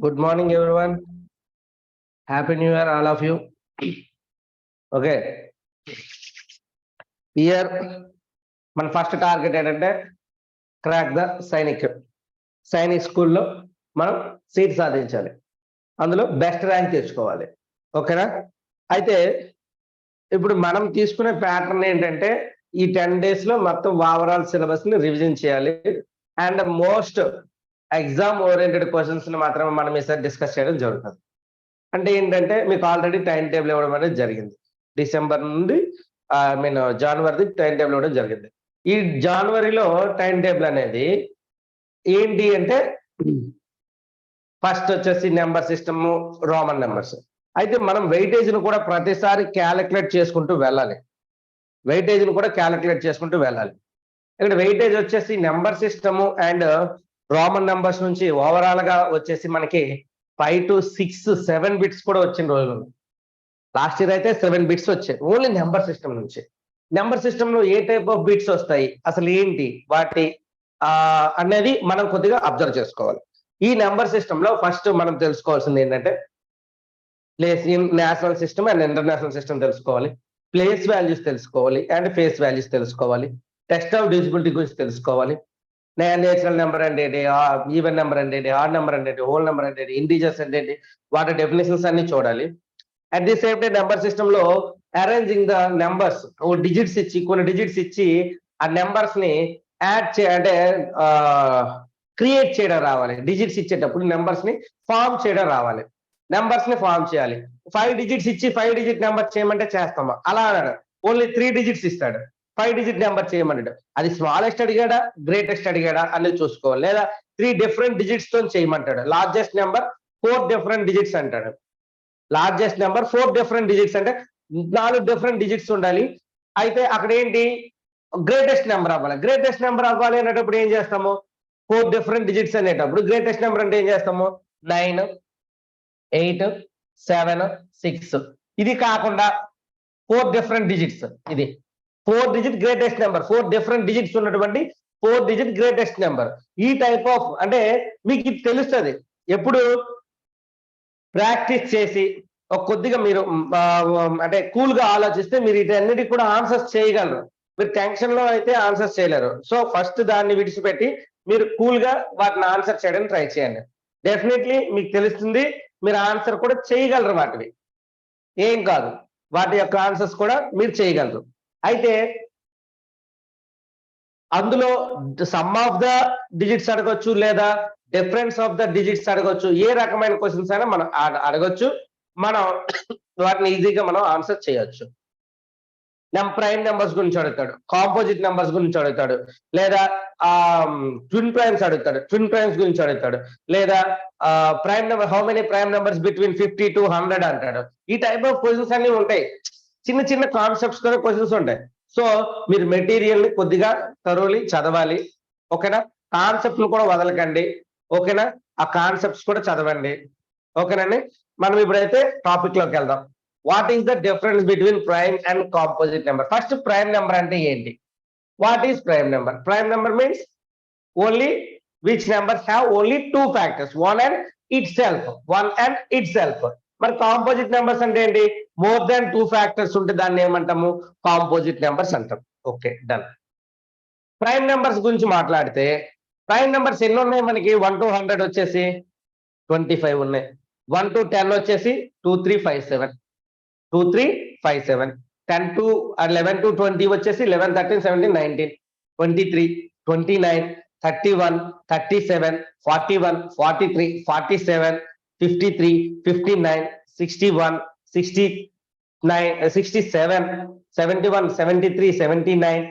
Good morning, everyone. Happy New Year, all of you. Okay. Here, మన first target ఏంటంటే crack the Sainik స్కూల్లో మనం seat సాధించాలి, అందులో బెస్ట్ ర్యాంక్ తెచ్చుకోవాలి. ఓకేనా? అయితే ఇప్పుడు మనం తీసుకునే ప్యాటర్న్ ఏంటంటే ఈ 10 days లో మొత్తం ఓవరాల్ సిలబస్ ని రివిజన్ చేయాలి and most exam oriented questions ని మాత్రమే మనం ఈసారి డిస్కస్ చేయడం జరుగుతుంది. అంటే ఏంటంటే మీకు ఆల్రెడీ టైం టేబుల్ ఇవ్వడం అనేది జరిగింది. డిసెంబర్ నుండి జనవరిది టైం టేబుల్ ఇవ్వడం జరిగింది. ఈ జనవరిలో టైం టేబుల్ అనేది ఏంటి అంటే ఫస్ట్ వచ్చేసి నెంబర్ సిస్టమ్, రోమన్ నెంబర్స్. అయితే మనం వెయిటేజ్ ను కూడా ప్రతిసారి క్యాలిక్యులేట్ చేసుకుంటూ వెళ్ళాలి. ఇక్కడ వెయిటేజ్ వచ్చేసి number system and Roman numbers నుంచి ఓవరాల్ గా వచ్చేసి మనకి 5 to 6, 7 బిట్స్ కూడా వచ్చిన రోజులు. లాస్ట్ ఇయర్ అయితే 7 బిట్స్ వచ్చాయి ఓన్లీ నెంబర్ సిస్టమ్ నుంచి. నెంబర్ సిస్టమ్ లో ఏ టైప్ ఆఫ్ బిట్స్ వస్తాయి, అసలు ఏంటి వాటి అనేది మనం కొద్దిగా అబ్జర్వ్ చేసుకోవాలి. ఈ నెంబర్ సిస్టమ్ లో ఫస్ట్ మనం తెలుసుకోవాల్సింది ఏంటంటే place in national system and international system తెలుసుకోవాలి, ప్లేస్ వాల్యూస్ తెలుసుకోవాలి అండ్ ఫేస్ వాల్యూస్ తెలుసుకోవాలి, టెస్ట్ ఆఫ్ డిజిబిలిటీ గురించి తెలుసుకోవాలి, నేచురల్ నెంబర్ అంటే ఏంటి, ఈవెన్ నెంబర్ అంటే ఏంటి, ఆడ్ నెంబర్ అంటే ఏంటి, హోల్ నెంబర్ అంటే ఏంటి, ఇంటీజర్స్ అంటే ఏంటి, వాటి డెఫినేషన్స్ అన్ని చూడాలి. At the same time number system లో అరేంజింగ్ ద నెంబర్స్, కొన్ని డిజిట్స్ ఇచ్చి ఆ నెంబర్స్ ని అంటే క్రియేట్ చేయడం రావాలి. డిజిట్స్ ఇచ్చేటప్పుడు నెంబర్స్ ని ఫామ్ చేయడం రావాలి. నెంబర్స్ ని ఫామ్ చేయాలి. 5 డిజిట్స్ ఇచ్చి 5 డిజిట్ నెంబర్ చేయమంటే చేస్తామా? అలా అన్నాడు. ఓన్లీ 3 డిజిట్స్ ఇస్తాడు, 5 డిజిట్ నెంబర్ చేయమన్నాడు. అది స్మాలెస్ట్ అడిగాడా, గ్రేటెస్ట్ అడిగాడా అనేది చూసుకోవాలి. లేదా 3 డిఫరెంట్ డిజిట్స్ తో చేయమంటాడు. లార్జెస్ట్ నెంబర్ 4 డిఫరెంట్ డిజిట్స్ అంటాడు. లార్జెస్ట్ నెంబర్ 4 డిఫరెంట్ డిజిట్స్ అంటే 4 డిఫరెంట్ డిజిట్స్ ఉండాలి. అయితే అక్కడ ఏంటి, గ్రేటెస్ట్ నెంబర్ అవ్వాలి అనేటప్పుడు ఏం చేస్తాము, 4 డిఫరెంట్ డిజిట్స్ అనేటప్పుడు గ్రేటెస్ట్ నెంబర్ అంటే ఏం చేస్తాము, 9, 8, 7, 6. ఇది కాకుండా 4 డిఫరెంట్ డిజిట్స్, ఇది 4 digit greatest number, 4 different digits ఉన్నటువంటి 4 డిజిట్ గ్రేటెస్ట్ నెంబర్. ఈ టైప్ ఆఫ్ అంటే మీకు ఇది తెలుస్తుంది. ఎప్పుడు ప్రాక్టీస్ చేసి ఒక కొద్దిగా మీరు అంటే కూల్ గా ఆలోచిస్తే మీరు వీటన్నిటికి కూడా ఆన్సర్స్ చేయగలరు. మీరు టెన్షన్ లో అయితే ఆన్సర్స్ చేయలేరు. సో ఫస్ట్ దాన్ని విడిచిపెట్టి మీరు కూల్ గా వాటిని ఆన్సర్ చేయడానికి ట్రై చేయండి. డెఫినెట్లీ మీకు తెలుస్తుంది, మీరు ఆన్సర్ కూడా చేయగలరు. వాటివి ఏం కాదు, వాటి యొక్క ఆన్సర్స్ కూడా మీరు చేయగలరు. అయితే అందులో సమ్ ఆఫ్ ద డిజిట్స్ అడగొచ్చు, లేదా డిఫరెన్స్ ఆఫ్ ద డిజిట్స్ అడగొచ్చు. ఏ రకమైన క్వశ్చన్స్ అయినా మనం అడగొచ్చు. మనం వాటిని ఈజీగా మనం ఆన్సర్ చేయొచ్చు. ప్రైమ్ నెంబర్స్ గురించి అడుగుతాడు, కాంపోజిట్ నెంబర్స్ గురించి అడుగుతాడు, లేదా ట్విన్ ప్రైమ్స్ అడుగుతాడు, ట్విన్ ప్రైమ్స్ గురించి అడుగుతాడు, లేదా prime number, how many prime numbers between 50 to 100 అంటాడు. ఈ టైప్ ఆఫ్ క్వశ్చన్స్ అన్ని ఉంటాయి. చిన్న చిన్న కాన్సెప్ట్స్ తో క్వశ్చన్స్ ఉంటాయి. సో మీరు మెటీరియల్ ని కొద్దిగా థరోలీ చదవాలి. ఓకేనా? కాన్సెప్ట్ కూడా వదలకండి. ఓకేనా? ఆ కాన్సెప్ట్స్ కూడా చదవండి. ఓకేనండి? మనం ఇప్పుడైతే టాపిక్ లోకి వెళ్దాం. What is the difference between prime and composite number? First prime number అంటే ఏంటి? What is prime number? Prime number means only which numbers have only 2 factors, one and itself. మరి కాంపోజిట్ నెంబర్స్ అంటే ఏంటి? More than 2 factors ఉంటే దాన్ని ఏమంటాము? Composite numbers అంటాం. Okay, done. Prime numbers గురించి మాట్లాడితే ప్రైమ్ నెంబర్స్ ఎన్ని ఉన్నాయి మనకి? 1 to 100 వచ్చేసి 25 ఉన్నాయి. 1 to 10 వచ్చేసి 2, 3, 5, 7. 10 to 11 to 20 వచ్చేసి 11, 13, 17, 19, 23, 29, 31, 37, 41, 43, 47, 53, 59, 61, 69, 67, 71, 73, 79.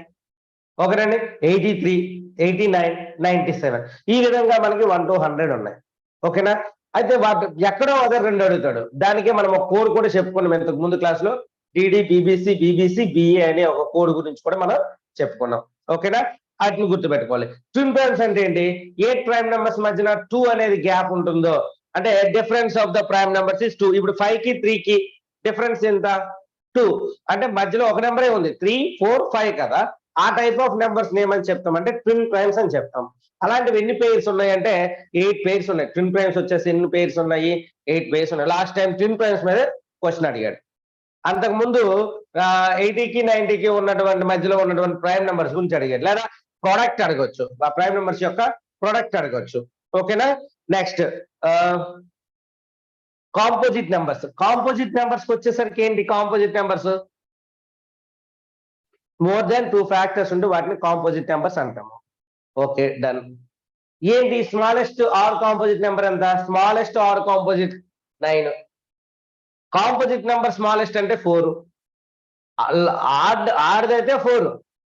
ఓకేనండి? 83, 89, 97. ఈ విధంగా మనకి 1 to 100 ఉన్నాయి. ఓకేనా? అయితే వాటి ఎక్కడో అదే 2 అడుగుతాడు. దానికే మనం ఒక కోడ్ కూడా చెప్పుకున్నాం ఇంతకు ముందు క్లాస్ లో. డిడి, బీబీసీ, బిఏ అనే ఒక కోడ్ గురించి కూడా మనం చెప్పుకున్నాం. ఓకేనా? వాటిని గుర్తుపెట్టుకోవాలి. ట్విన్ ప్రైమ్స్ అంటే ఏంటి? 8 ప్రైమ్ నెంబర్స్ మధ్యన 2 అనేది గ్యాప్ ఉంటుందో అంటే difference of the prime numbers is 2. ఇప్పుడు 5 కి 3 కి డిఫరెన్స్ ఎంత? 2. అంటే మధ్యలో ఒక నెంబరే ఉంది, 3, 4, 5 కదా. ఆ టైప్ ఆఫ్ నెంబర్స్ ఏమని చెప్తాం అంటే ట్విన్ ప్రైమ్స్ అని చెప్తాం. అలాంటివి ఎన్ని పేర్స్ ఉన్నాయంటే 8 పేర్స్ ఉన్నాయి. ట్విన్ ప్రైమ్స్ వచ్చేసి ఎన్ని పేర్స్ ఉన్నాయి? 8 పేర్స్ ఉన్నాయి. లాస్ట్ టైం ట్విన్ ప్రైమ్స్ మీద క్వశ్చన్ అడిగాడు. అంతకుముందు 80కి 90కి ఉన్నటువంటి మధ్యలో ఉన్నటువంటి ప్రైమ్ నెంబర్స్ గురించి అడిగాడు. లేదా ప్రోడక్ట్ అడగొచ్చు. ఆ ప్రైమ్ నెంబర్స్ యొక్క ప్రోడక్ట్ అడగొచ్చు. ఓకేనా? Next composite numbers. Composite numbers వచ్చేసరికి ఏంటి? Composite numbers more than 2 factors ఉంటే వాటిని కాంపోజిట్ నెంబర్స్ అంటాము. Okay, done. ఏంటి స్మాలెస్ట్ ఆర్ కాంపోజిట్ నెంబర్ ఎంత? Smallest or composite 9. Composite number smallest అంటే 4. ఆడదైతే 4,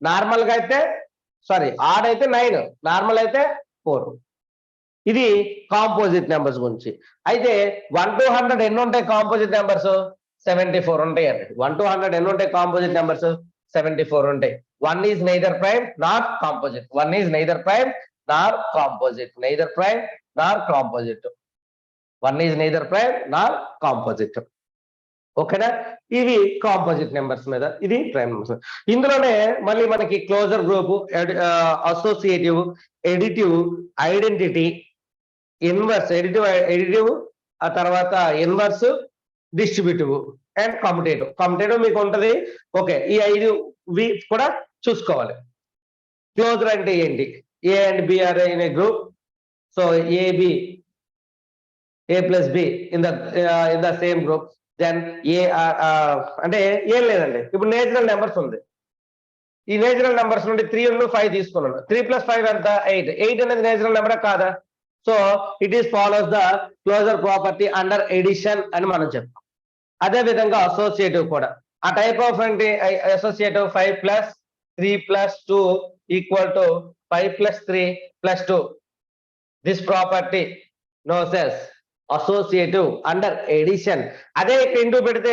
నార్మల్ గా అయితే ఆడ్ అయితే 9, నార్మల్ అయితే 4. ఇది కాంపోజిట్ నెంబర్స్ గురించి. అయితే 1 to 100 ఎన్ని ఉంటాయి కాంపోజిట్ నెంబర్స్? 74 ఉంటాయి అండి. 1 to 100 ఎన్ని ఉంటాయి కాంపోజిట్ నెంబర్స్? 74 ఉంటాయి. 1 is neither prime not composite. 1 is neither prime Nar composite. Neither prime Nar composite. 1 is neither prime Nar composite. ఓకేనా? ఇవి కాంపోజిట్ నెంబర్స్ మీద, ఇది ప్రైమ్ నెంబర్స్. ఇందులోనే మళ్ళీ మనకి closure group, associative, additive, identity, inverse, additive, ఆ తర్వాత inverse, distributive and commutative. Commutative మీకు ఉంటది. ఓకే, ఈ 5 కూడా చూసుకోవాలి. క్లోజర్ అంటే ఏంటి? A and B are in a group. So AB, A plus B in the same group. Then A అంటే ఏం లేదండి. ఇప్పుడు నేచురల్ నెంబర్స్ ఉంది. ఈ నేచురల్ నెంబర్స్ నుండి 3 and 5 తీసుకున్నాను. 3 + 5 ఎంత? 8. 8 అనేది నేచురల్ నెంబర్ కాదా? So it is follows the closure property under addition అని మనం చెప్తాం. అదే విధంగా అసోసియేటివ్ కూడా ఆ టైప్ ఆఫ్ అంటే associative 5 + 3 + 2 = 5 + 3 + 2. This property knows as associative under addition. అదే ఇంటూ పెడితే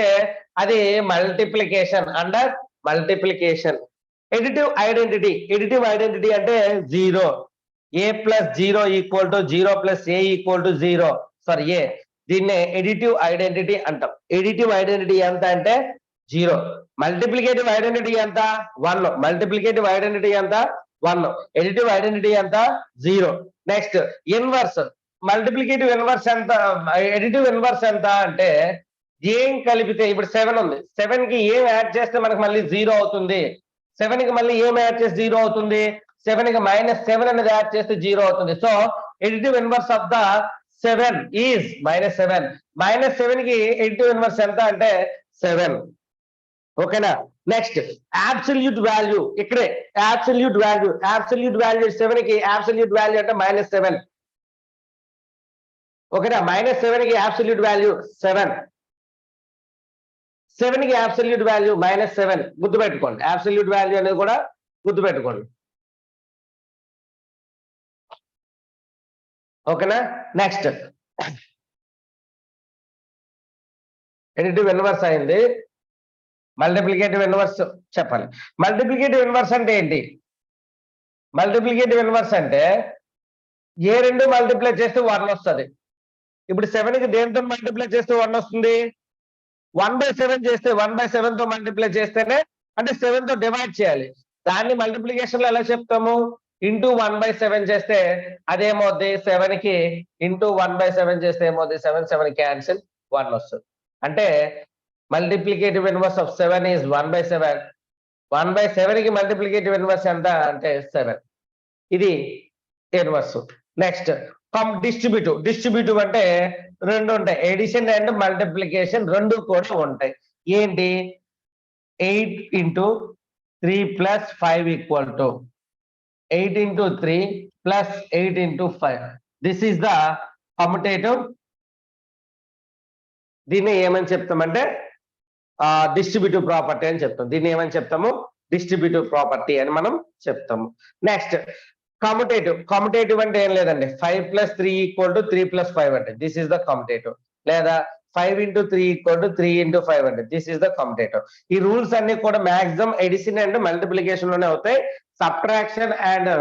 అది multiplication, under multiplication. Additive identity. Additive identity అంటే 0. a + 0 = 0 + a = 0. సారీ, ఏ దీన్నే ఎడిటివ్ ఐడెంటిటీ అంటాం. ఎడిటివ్ ఐడెంటిటీ ఎంత అంటే 0. మల్టిప్లికేటివ్ ఐడెంటిటీ ఎంత? 1. మల్టిప్లికేటివ్ ఐడెంటిటీ ఎంత? 1. ఎడిటివ్ ఐడెంటిటీ ఎంత? 0. Next inverse. మల్టిప్లికేటివ్ ఇన్వర్స్ ఎంత? ఎడిటివ్ ఇన్వర్స్ ఎంత అంటే ఏం కలిపితే, ఇప్పుడు 7 ఉంది. 7 కి ఏం యాడ్ చేస్తే మనకు మళ్ళీ 0 అవుతుంది? 7 కి మళ్ళీ ఏం యాడ్ చేస్తే 0 అవుతుంది? 7 కి -7 అనేది యాడ్ చేస్తే 0 అవుతుంది. So additive inverse of the 7 is -7. -7 కి ఎడిటివ్ ఇన్వర్స్ ఎంత అంటే 7. ఓకేనా? Next absolute value. ఇక్కడే అబ్సల్యూట్ వాల్యూ. 7 కి అబ్సల్యూట్ వాల్యూ అంటే -7. ఓకేనా? -7 కి అబ్సల్యూట్ వాల్యూ 7. 7 కి అబ్సల్యూట్ వాల్యూ -7. గుర్తుపెట్టుకోండి. అబ్సల్యూట్ వాల్యూ అనేది కూడా గుర్తుపెట్టుకోండి. ఓకేనా? నెక్స్ట్ ఎడిటివ్ ఇన్వర్స్ అయింది. మల్టిప్లికేటివ్ ఇన్వర్స్ చెప్పాలి. మల్టిప్లికేటివ్ ఇన్వర్స్ అంటే ఏంటి? మల్టిప్లికేటివ్ ఇన్వర్స్ అంటే ఏ 2 మల్టిప్లై చేస్తే 1 వస్తుంది. ఇప్పుడు 7 కి దేంతో మల్టిప్లై చేస్తే 1 వస్తుంది? 1/7 చేస్తే 1/7 తో మల్టిప్లై చేస్తేనే, అంటే 7 తో డివైడ్ చేయాలి. దాన్ని మల్టిప్లికేషన్ లో ఎలా చెప్తాము? ఇంటూ 1/7 చేస్తే అదేమవుద్ది? 7 కి ఇంటూ 1/7 చేస్తే ఏమవుద్ది? 7 క్యాన్సిల్, 1 వస్తుంది. అంటే మల్టిప్లికేటివ్ ఇన్వర్స్ ఆఫ్ 7 ఈజ్ 1/7. 1/7 కి మల్టిప్లికేటివ్ ఇన్వర్స్ ఎంత అంటే 7. ఇది ఇన్వర్స్. Next distributive. డిస్ట్రిబ్యూటివ్ అంటే 2 ఉంటాయి. ఎడిషన్ అండ్ మల్టిప్లికేషన్ 2 కూడా ఉంటాయి. ఏంటి? 8 × 3 + 5 = 8 × 3 + 8 × 5. This is the commutative. దీన్ని ఏమని చెప్తామంటే డిస్ట్రిబ్యూటివ్ ప్రాపర్టీ అని చెప్తాం. దీన్ని ఏమని చెప్తాము? డిస్ట్రిబ్యూటివ్ ప్రాపర్టీ అని మనం చెప్తాము. Next commutative. కమ్యుటేటివ్ అంటే ఏం లేదండి. 5 + 3 = 3 + 5 అంటే దిస్ ఈస్ ద కమ్యుటేటివ్. లేదా 5 × 3 = 3 × 5 అంటే దిస్ ఈస్ ద కమ్యుటేటివ్. ఈ రూల్స్ అన్ని కూడా మాక్సిమం ఎడిషన్ అండ్ మల్టిప్లికేషన్ లోనే అవుతాయి. సబ్ట్రాక్షన్ అండ్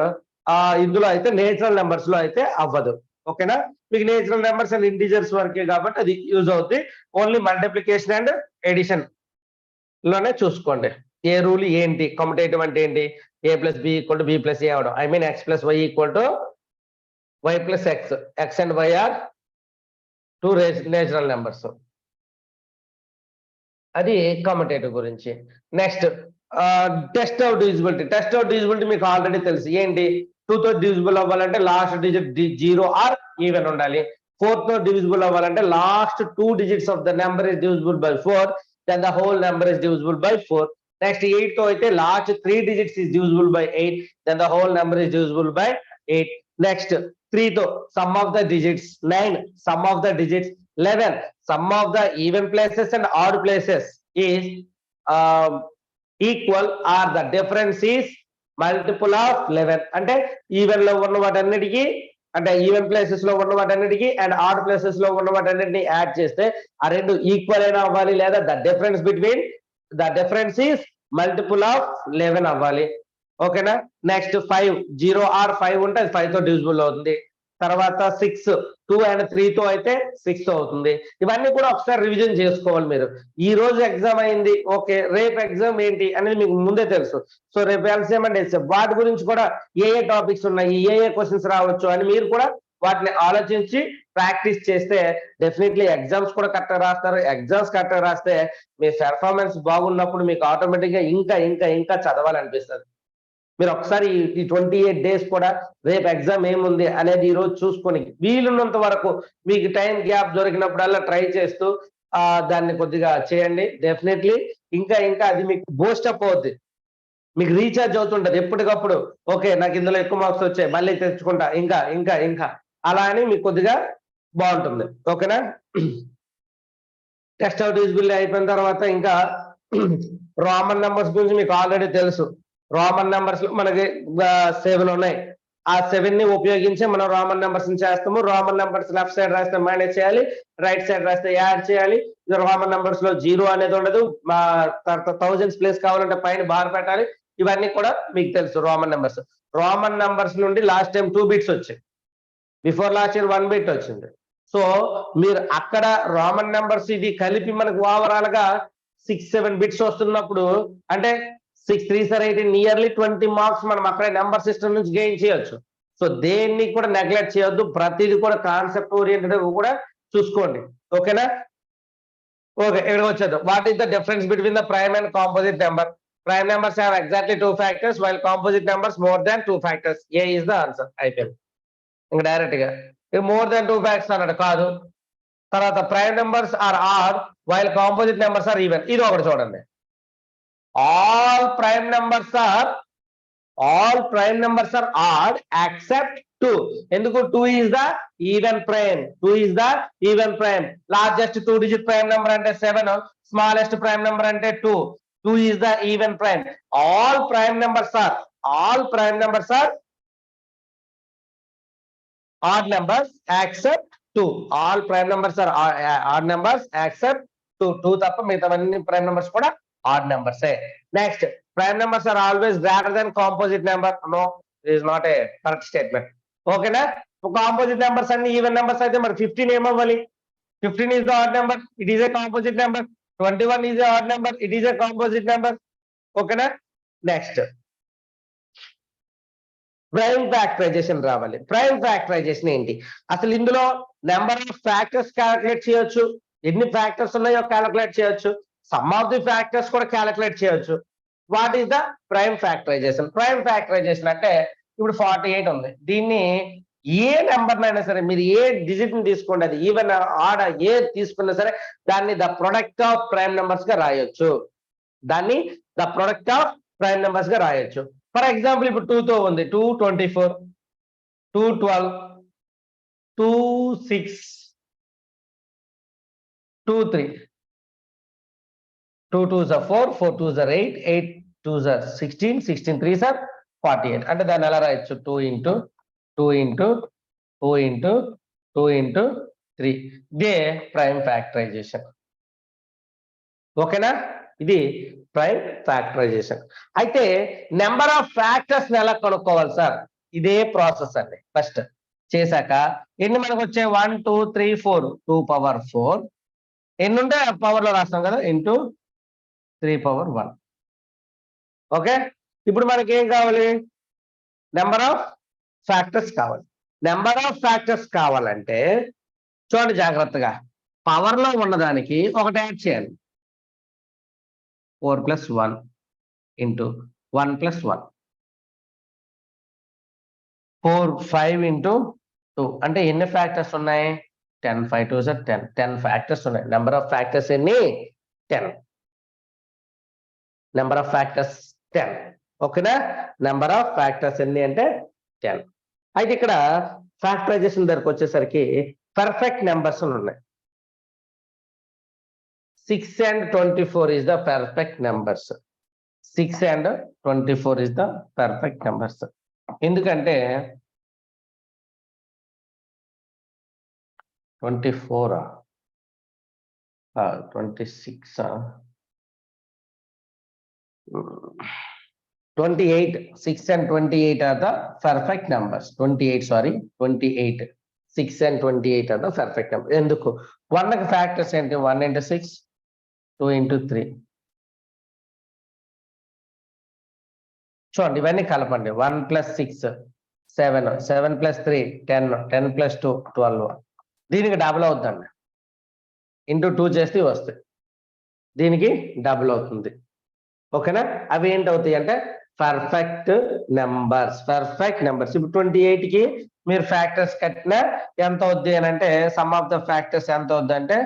ఇందులో అయితే నేచురల్ నెంబర్స్ లో అయితే అవ్వదు. ఓకేనా? మీకు నేచురల్ నెంబర్స్ అండ్ ఇంటీజర్స్ వరకే కాబట్టి అది యూజ్ అవుతుంది. ఓన్లీ మల్టిప్లికేషన్ అండ్ ఎడిషన్ లోనే చూసుకోండి. ఏ రూల్ ఏంటి, కమ్యుటేటివ్ అంటే ఏంటి, a plus b equal to b plus a అవడం, I mean x plus y equal to y plus x and y are two natural numbers. అది commutative గురించి. Next test of divisibility. Test of divisibility మీకు already తెలుసు. ఏంటి, 2 తో divisible అవ్వాలంటే last digit 0 are even ఉండాలి. 4 తో డివిజిబుల్ అవ్వాలంటే last 2 digits of the number is divisible by 4, then the whole number is divisible by 4. Next 8 తో అయితే last 3 digits is divisible by 8, then the whole number is divisible by 8. Next 3 తో sum of the digits 9, sum of the digits 11, sum of the even places and odd places is equal or the difference is multiple of 11. అంటే even లో ఉన్న వాటన్నిటికీ, అంటే even places లో ఉన్న వాటన్నిటికీ and odd places లో ఉన్న వాటన్నిటిని యాడ్ చేస్తే ఆ రెండు ఈక్వల్ అయినా అవ్వాలి, లేదా the difference between the difference is multiple of 11 అవ్వాలి. ఓకేనా. నెక్స్ట్ 5, 0 ఆర్ 5 ఉంటే అది 5 తో డివిజిబుల్ అవుతుంది. తర్వాత 6, 2 and 3 తో అయితే 6 తో అవుతుంది. ఇవన్నీ కూడా ఒకసారి రివిజన్ చేసుకోవాలి మీరు. ఈ రోజు ఎగ్జామ్ అయింది, ఓకే, రేపు ఎగ్జామ్ ఏంటి అనేది మీకు ముందే తెలుసు. సో రేపు ఎల్సిఎం అండ్ హెచ్సిఎం వాటి గురించి కూడా ఏ టాపిక్స్ ఉన్నాయి, ఏ క్వశ్చన్స్ రావచ్చు అని మీరు కూడా వాటిని ఆలోచించి ప్రాక్టీస్ చేస్తే డెఫినెట్లీ ఎగ్జామ్స్ కూడా కరెక్ట్గా రాస్తారు. ఎగ్జామ్స్ కరెక్ట్గా రాస్తే మీ పెర్ఫార్మెన్స్ బాగున్నప్పుడు మీకు ఆటోమేటిక్ గా ఇంకా ఇంకా ఇంకా చదవాలనిపిస్తుంది. మీరు ఒకసారి ఈ 28 days కూడా రేపు ఎగ్జామ్ ఏముంది అనేది ఈ రోజు చూసుకొని వీలున్నంత వరకు మీకు టైం గ్యాప్ దొరికినప్పుడల్లా ట్రై చేస్తూ దాన్ని కొద్దిగా చేయండి. డెఫినెట్లీ ఇంకా ఇంకా అది మీకు బూస్టప్ అవుద్ది, మీకు రీఛార్జ్ అవుతుంటది ఎప్పటికప్పుడు. ఓకే, నాకు ఇందులో ఎక్కువ మార్క్స్ వచ్చాయి, మళ్ళీ తెచ్చుకుంటా, ఇంకా ఇంకా ఇంకా అలా అని మీకు కొద్దిగా బాగుంటుంది. ఓకేనా. టెస్ట్ ఆఫ్ డివిజిబిలిటీ అయిపోయిన తర్వాత ఇంకా రోమన్ నెంబర్స్ గురించి మీకు ఆల్రెడీ తెలుసు. రోమన్ నెంబర్స్ లో మనకి 7 ఉన్నాయి. ఆ 7 ని ఉపయోగించి మనం రోమన్ నెంబర్స్ చేస్తాము. రోమన్ నెంబర్స్ లెఫ్ట్ సైడ్ రాస్తే మైనస్ చేయాలి, రైట్ సైడ్ రాస్తే యాడ్ చేయాలి. రోమన్ నెంబర్స్ లో 0 అనేది ఉండదు. థౌజండ్స్ ప్లేస్ కావాలంటే పైన బార్ పెట్టాలి. ఇవన్నీ కూడా మీకు తెలుసు రోమన్ నెంబర్స్. రోమన్ నెంబర్స్ నుండి లాస్ట్ టైం 2 bits వచ్చాయి, బిఫోర్ లాస్ట్ ఇయర్ 1 bit వచ్చింది. సో మీరు అక్కడ రోమన్ నెంబర్స్ ఇది కలిపి మనకు ఓవరాల్ గా 6-7 bits వస్తున్నప్పుడు అంటే 6 3s are 18, నియర్లీ 20 మార్క్స్ మనం అక్కడ నెంబర్ సిస్టమ్ నుంచి గెయిన్ చేయొచ్చు. సో దేన్ని కూడా నెగ్లెక్ట్ చేయొద్దు, ప్రతిదీ కూడా కాన్సెప్ట్ ఓరియంటెడ్ కూడా చూసుకోండి. ఓకేనా. ఓకే, ఇక్కడ వచ్చేద్దాం. What is the difference between the prime and composite number? Prime numbers have exactly 2 factors while composite numbers more than 2 factors. A is the answer. అయిపోయింది. ఇంకా డైరెక్ట్ గా మోర్ దాన్ 2 factors అన్నాడు, కాదు. తర్వాత prime numbers are odd while composite numbers are even. ఇది ఒకటి చూడండి. all prime numbers are odd except 2. ఎందుకు? 2 is the even prime. 2 is the even prime. Largest 2 digit prime number అంటే 7, smallest prime number అంటే 2. 2 is the even prime. all prime numbers are odd numbers except 2. all prime numbers are odd numbers except 2. 2 తప్ప మిగతావన్నీ prime numbers కూడా odd numbers. Next, prime numbers are always greater than composite number. No, this is not a correct statement. Okay na? Composite numbers and even numbers అయితే మరి 15 ఏమవ్వాలి? 15 is the odd number, it is a composite number. 21 is a odd number, it is a composite number. Okay na? Next, prime factorization రావాలి. Prime factorization ఏంటి? అసలు ఇందులో number of factors calculate చేయొచ్చు, ఎన్ని factors ఉన్నాయో క్యాలిక్యులేట్ చేయొచ్చు, sum of the factors కూడా calculate చేయొచ్చు. What is the prime factorization? Prime factorization అంటే ఇప్పుడు 48 ఉంది, దీన్ని ఏ నెంబర్ అయినా సరే మీరు ఏ డిజిట్ ని తీసుకోండి, అది ఈవెన్ ఆడ ఏ తీసుకున్నా సరే దాన్ని the product of prime numbers గా రాయొచ్చు. ఫర్ ఎగ్జాంపుల్ ఇప్పుడు 2 తో ఉంది, 224, 212, 26, 23, 2 2s are 4, 4 2s are 8, 8 2s are 16, 16 3s are 48. అంటే దాన్ని ఎలా రాయొచ్చు? 2 into 2 into 2 into 2 into 3. ఇదే ప్రైమ్ ఫ్యాక్టరైజేషన్. ఓకేనా? ఇది ప్రైమ్ ఫ్యాక్టరైజేషన్. అయితే నెంబర్ ఆఫ్ ఫ్యాక్టర్స్ ఎలా కనుక్కోవాలి సార్? ఇదే ప్రాసెస్ అండి. ఫస్ట్ చేశాక ఎన్ని మనకు వచ్చాయి? 1 2 3 4, 2 power 4 ఎన్ని ఉంటే పవర్ లో రాస్తాం కదా, ఇంటూ 3 power 1. ఓకే, ఇప్పుడు మనకి ఏం కావాలి? నెంబర్ ఆఫ్ ఫ్యాక్టర్స్ కావాలి. నెంబర్ ఆఫ్ ఫ్యాక్టర్స్ కావాలంటే చూడండి జాగ్రత్తగా, పవర్ లో ఉన్నదానికి ఒకటి యాడ్ చేయాలి. 4 + 1 ఇంటూ 1 + 1, 4 5 ఇంటూ 2 అంటే ఎన్ని ఫ్యాక్టర్స్ ఉన్నాయి? 10. 5 2 10. 10 ఫ్యాక్టర్స్ ఉన్నాయి. నెంబర్ ఆఫ్ ఫ్యాక్టర్స్ ఎన్ని? 10. Number of factors 10. ఓకేనా? నెంబర్ ఆఫ్ ఫ్యాక్టర్స్ ఎన్ని అంటే 10. అయితే ఇక్కడ ఫ్యాక్టరైజేషన్ దగ్గరకు వచ్చేసరికి పర్ఫెక్ట్ నెంబర్స్ ఉన్నాయి. 6 and 24 is the perfect numbers. 6 and 24 is the perfect numbers. ఎందుకంటే 24 26 28, 6 and 28 are the perfect numbers. 28, 6 and 28 are the perfect numbers. ఎందుకు? 1 ఫ్యాక్టర్స్ ఏంటి? 1 into 6, 2 into 3. చూడండి ఇవన్నీ కలపండి. 1 + 6 7, 7 + 3 10, 10 + 2 12. దీనికి డబుల్ అవుతుందండి. ఇంటూ 2 చేస్తే వస్తాయి. దీనికి డబుల్ అవుతుంది. ఓకేనా? అవి ఏంటవుతాయి అంటే పర్ఫెక్ట్ నెంబర్స్. ఇప్పుడు 28కి మీరు ఫ్యాక్టర్స్ కట్టినా ఎంత అవుద్ది అని అంటే, సమ్ ఆఫ్ ద ఫ్యాక్టర్స్ ఎంత అవుద్ది అంటే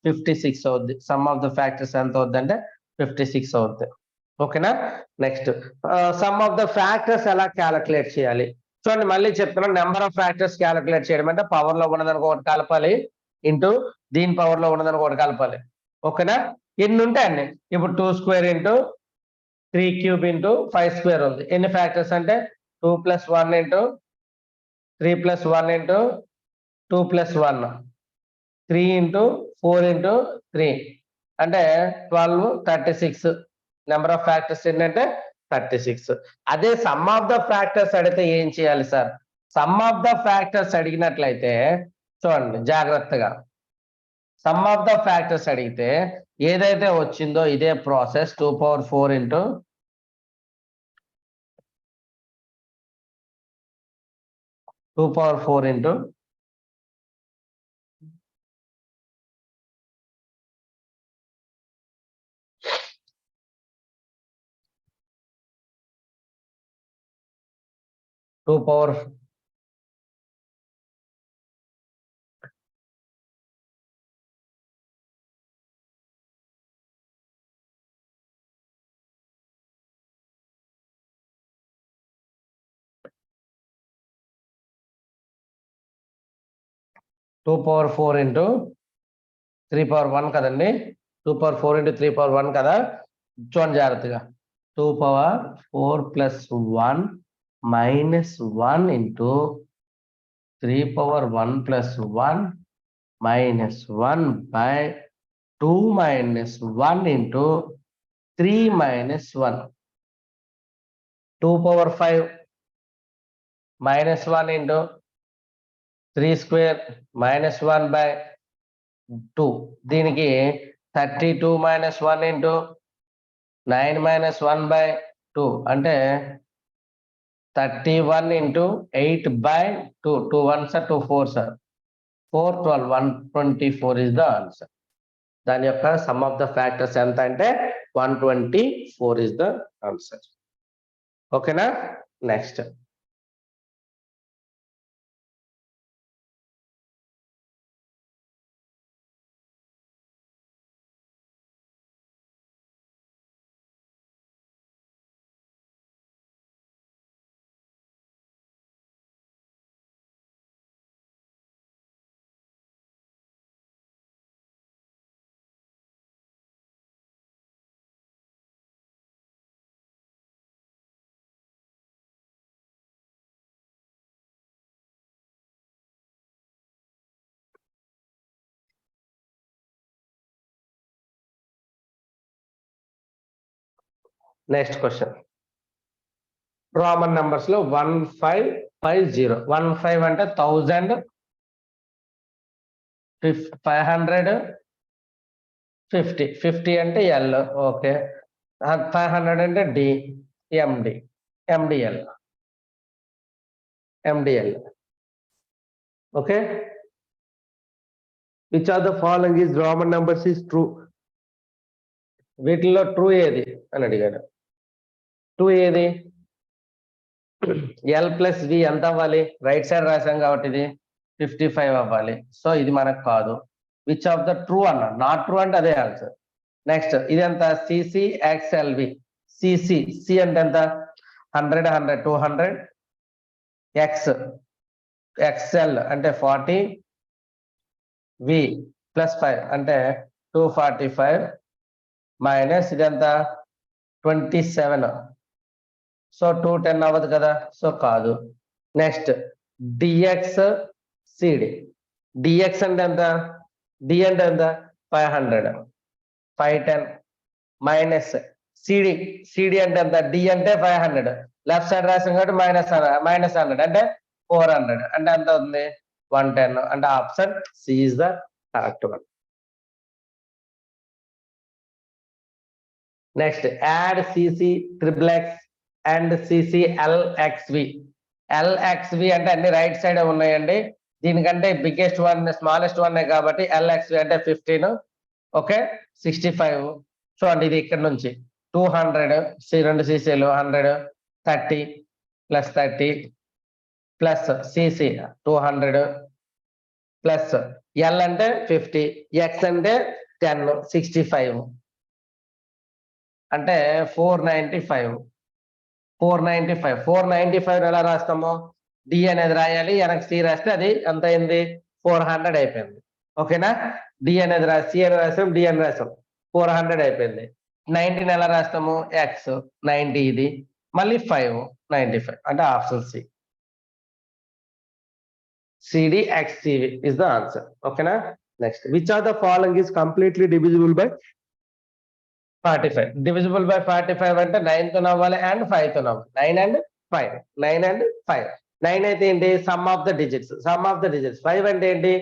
56 అవుద్ది. సమ్ ఆఫ్ ద ఫ్యాక్టర్స్ ఎంత అవుద్ది అంటే 56 అవుద్ది. ఓకేనా? Next some of the factors ఎలా క్యాలిక్యులేట్ చేయాలి? చూడండి మళ్ళీ చెప్తున్నాను. నెంబర్ ఆఫ్ ఫ్యాక్టర్స్ క్యాలిక్యులేట్ చేయడం అంటే పవర్ లో ఉన్నదానికి ఒకటి కలపాలి, ఇంటూ దీని పవర్ లో ఉన్నదానికి ఒకటి కలపాలి. ఓకేనా? ఎన్ని ఉంటాయి అన్ని. ఇప్పుడు 2² ఇంటూ 3³ ఇంటూ 5² ఉంది. ఎన్ని ఫ్యాక్టర్స్ అంటే 2 + 1 ఇంటూ 3 + 1 ఇంటూ 2 + 1, 3 ఇంటూ 4 ఇంటూ 3 అంటే 12, 36. నెంబర్ ఆఫ్ ఫ్యాక్టర్స్ ఏంటంటే 36. అదే సమ్ ఆఫ్ ద ఫ్యాక్టర్స్ అడిగితే ఏం చేయాలి sir? Sum of the factors అడిగినట్లయితే చూడండి జాగ్రత్తగా, సమ్ ఆఫ్ ద ఫ్యాక్టర్స్ అడిగితే ఏదైతే వచ్చిందో ఇదే process. 2⁴ into 2⁴ into 2⁴. Two power 4 into 3⁴1 కదండి. 2⁴ ఇంటూ 3⁴1 కదా. చూడండి జాగ్రత్తగా, 2⁴ + 1 - 1 ఇంటూ 3⁴1 + 1 - 1/2 - 1 ఇంటూ 3 - 1. 2⁵ -1 ఇంటూ 3² -1/2. దీనికి 32 - 1 ఇంటూ 9 - 1/2 అంటే 31 into 8/2. 2 1s 2 4s 4 12 124 is the answer. దాని యొక్క సమ్ ఆఫ్ ద ఫ్యాక్టర్స్ ఎంత అంటే 124 ఇస్ ద ఆన్సర్. ఓకేనా? Next question. రామన్ నంబర్స్ లో 1550. 15 అంటే 1000, 550 అంటే ఎల్. ఓకే, 500 అంటే D. MDL. Okay. Which of the following is Roman numbers is true? వీటిల్లో ట్రూ ఏది అని అడిగాడు. ట్రూ ఏది? L plus V ఎంత అవ్వాలి? రైట్ సైడ్ రాసాం కాబట్టి ఇది 55 అవ్వాలి. సో ఇది మనకు కాదు. విచ్ ఆఫ్ ద ట్రూ అన్న, నాట్ ట్రూ అంటే అదే ఆన్సర్. నెక్స్ట్ ఇది ఎంత? CCXLV. C అంటే ఎంత? 100 100 200. XL అంటే 40. V plus 5 అంటే 245 మైనస్ ఇదంతా 27. సో 210 అవ్వదు కదా, సో కాదు. Next DXCD. DX అంటే ఎంత? D అంటే ఎంత? 500. 510 మైనస్ CD అంటే ఎంత? D అంటే 500. లెఫ్ట్ సైడ్ రాసాం కాబట్టి -100 అంటే 400 అంటే ఎంత అవుతుంది? 110. అంటే option C is the correct one. Next, add CC*XX and CCLXV. LXV అంటే అన్ని రైట్ సైడ్ ఉన్నాయండి. దీనికంటే బిగ్గెస్ట్ వన్ స్మాలెస్ట్ వన్ కాబట్టి LXV అంటే 15. ఓకే, 65. చూడండి ఇది ఇక్కడ నుంచి 200 2 CCలు 100 30 plus 30 plus CC 200 plus L అంటే 50, X అంటే 10, 65 అంటే 495. 495 ఎలా రాస్తాము? D అనేది రాయాలి, వెనక్కి C రాస్తే అది ఎంత అయింది? 400 అయిపోయింది. ఓకేనా? D అనేది C అని రాస్తాం, D అని రాస్తాం, 400 అయిపోయింది. 19 ఎలా రాస్తాము? X 90 ఇది మళ్ళీ 5 95 అంటే option C. CDXCV is the answer. ఓకేనా? Next, which of the following is completely divisible by 45? Divisible by 45 అంటే 9 తో నవ్వాలి అండ్ 5 తో నవ్వాలి. 9 and 5. 9 అయితే ఏంటి? Sum of the digits. 5 అంటే ఏంటి?